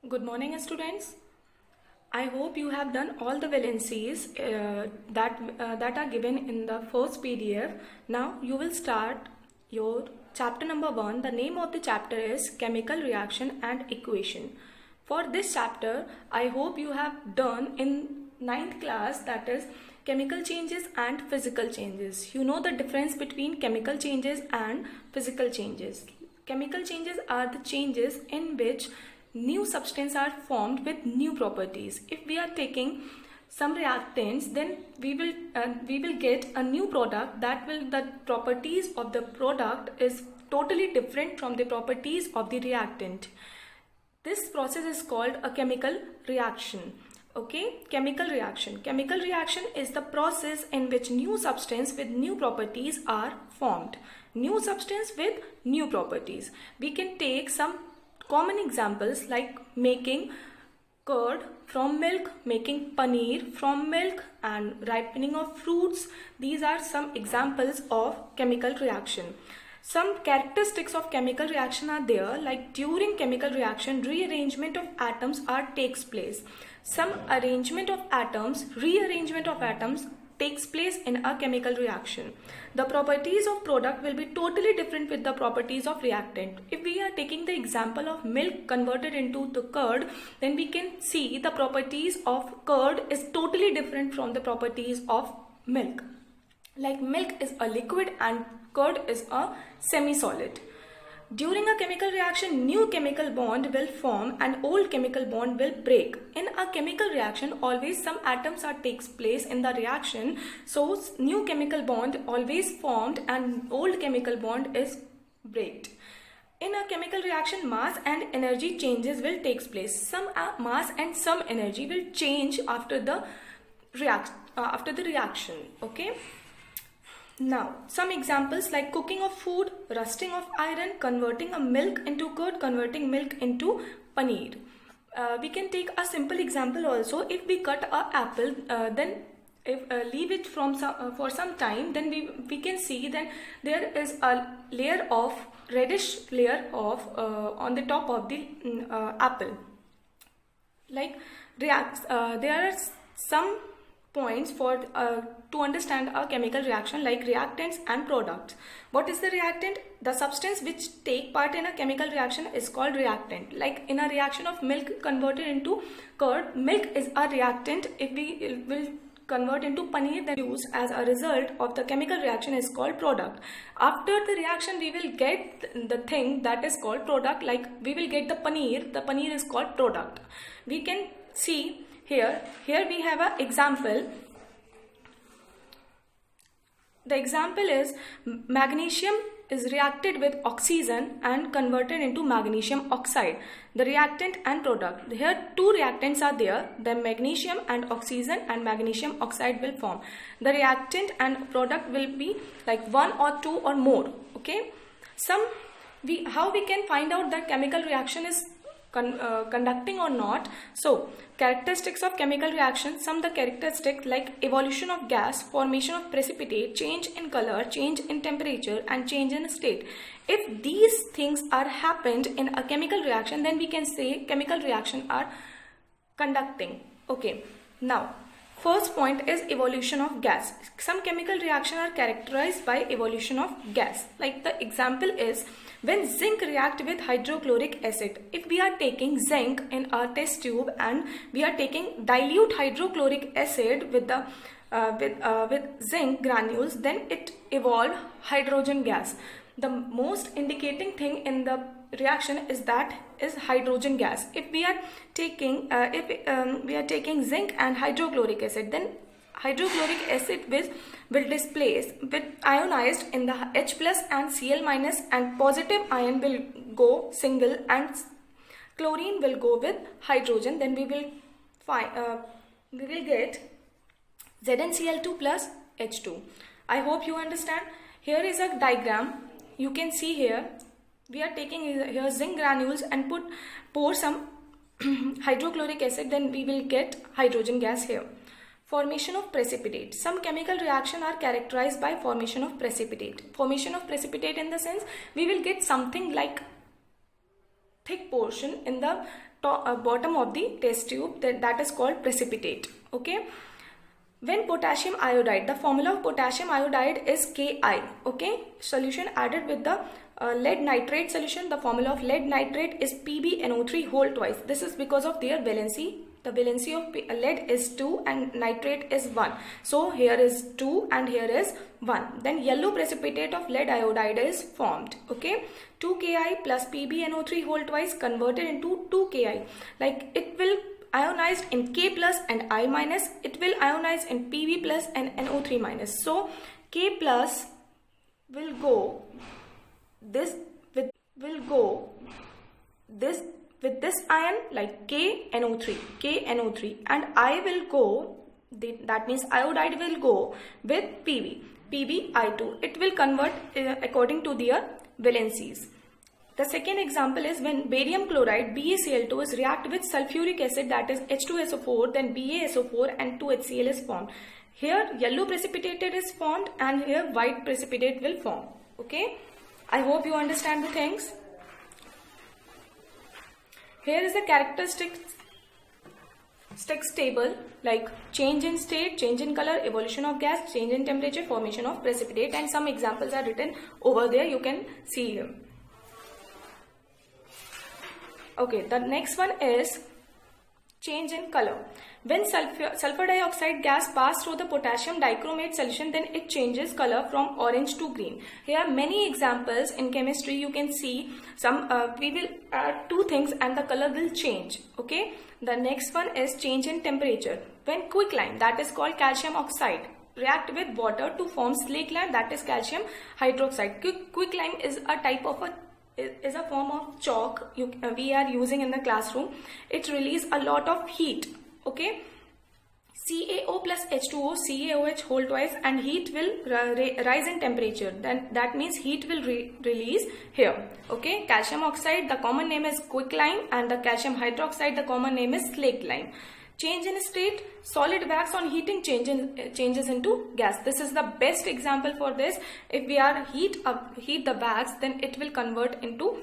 Good morning, students. I hope you have done all the valencies that are given in the first PDF. Now you will start your chapter number 1. The name of the chapter is Chemical Reaction and Equation. For this chapter, I hope you have done in 9th class, that is chemical changes and physical changes. You know the difference between chemical changes and physical changes. Chemical changes are the changes in which new substances are formed with new properties. If we are taking some reactants, then we will get a new product the properties of the product is totally different from the properties of the reactant. This process is called a chemical reaction. Okay, chemical reaction. Chemical reaction is the process in which new substance with new properties are formed. New substance with new properties. We can take some common examples like making curd from milk, making paneer from milk, and ripening of fruits. These are some examples of chemical reaction. Some characteristics of chemical reaction are there, like during chemical reaction, rearrangement of atoms takes place. Some rearrangement of atoms takes place in a chemical reaction. The properties of product will be totally different with the properties of reactant. If we are taking the example of milk converted into the curd, then we can see the properties of curd is totally different from the properties of milk. Like milk is a liquid and curd is a semi-solid. During a chemical reaction, new chemical bond will form and old chemical bond will break. In a chemical reaction, always some atoms takes place in the reaction. So new chemical bond always formed and old chemical bond is breaked. In a chemical reaction, mass and energy changes will take place. Some mass and some energy will change after the reaction. Okay. Now, some examples like cooking of food, rusting of iron, converting a milk into curd, converting milk into paneer. We can take a simple example also. If we cut an apple, then if leave it for some time, then we can see that there is a layer of reddish layer of on the top of the apple. Like there are some points for to understand a chemical reaction, like reactants and products. What is the reactant? The substance which take part in a chemical reaction is called reactant. Like in a reaction of milk converted into curd, milk is a reactant. If we will convert into paneer, then use as a result of the chemical reaction is called product. After the reaction, we will get the thing that is called product. Like we will get the paneer is called product. We can see here we have an example. The example is magnesium is reacted with oxygen and converted into magnesium oxide. The reactant and product. Here two reactants are there. The magnesium and oxygen and magnesium oxide will form. The reactant and product will be like one or two or more. Okay. How we can find out that chemical reaction is conducting or not. So characteristics of chemical reaction, some of the characteristics like evolution of gas, formation of precipitate, change in color, change in temperature, and change in state. If these things are happened in a chemical reaction, then we can say chemical reaction are conducting. Okay, now first point is evolution of gas. Some chemical reactions are characterized by evolution of gas. Like the example is when zinc react with hydrochloric acid. If we are taking zinc in a test tube and we are taking dilute hydrochloric acid with the with zinc granules, then it evolved hydrogen gas. The most indicating thing in the reaction is hydrogen gas. If we are taking zinc and hydrochloric acid, then hydrochloric acid will displace with ionized in the H plus and Cl minus, and positive ion will go single and chlorine will go with hydrogen. Then we will get ZnCl2 plus H2. I hope you understand. Here is a diagram. You can see here we are taking here zinc granules and pour some hydrochloric acid, then we will get hydrogen gas here. Formation of precipitate. Some chemical reactions are characterized by formation of precipitate. Formation of precipitate in the sense we will get something like thick portion in the bottom of the test tube, that is called precipitate. Okay. When potassium iodide, the formula of potassium iodide is Ki. Okay, solution added with the lead nitrate solution. The formula of lead nitrate is PbNO3 whole twice. This is because of their valency. The valency of lead is 2 and nitrate is 1. So here is 2 and here is 1. Then yellow precipitate of lead iodide is formed. Okay, 2 Ki plus PbNO3 whole twice converted into 2 Ki. Like it will ionized in K plus and I minus. It will ionize in Pb plus and NO3 minus. So K plus will go this with this ion, like KNO3, and I will go, that means iodide will go with PbI2. It will convert according to their valencies. The second example is when barium chloride BaCl2 is react with sulfuric acid, that is H2SO4, then BaSO4 and 2HCl is formed. Here yellow precipitate is formed and here white precipitate will form. Okay, I hope you understand the things. Here is the characteristics table, like change in state, change in color, evolution of gas, change in temperature, formation of precipitate, and some examples are written over there. You can see them. Okay, the next one is change in color. When sulfur dioxide gas passes through the potassium dichromate solution, then it changes color from orange to green. Here are many examples in chemistry. You can see some, we will add two things and the color will change. Okay, the next one is change in temperature. When quicklime, that is called calcium oxide, react with water to form slake lime, that is calcium hydroxide. Quicklime is a type of a form of chalk we are using in the classroom. It releases a lot of heat. Okay, CaO plus H2O, CaOH whole twice, and heat will rise in temperature. Then that means heat will release here. Okay, calcium oxide, the common name is quicklime, and the calcium hydroxide, the common name is slake lime. Change in state, solid wax on heating changes into gas. This is the best example for this. If we are heat the wax, then it will convert into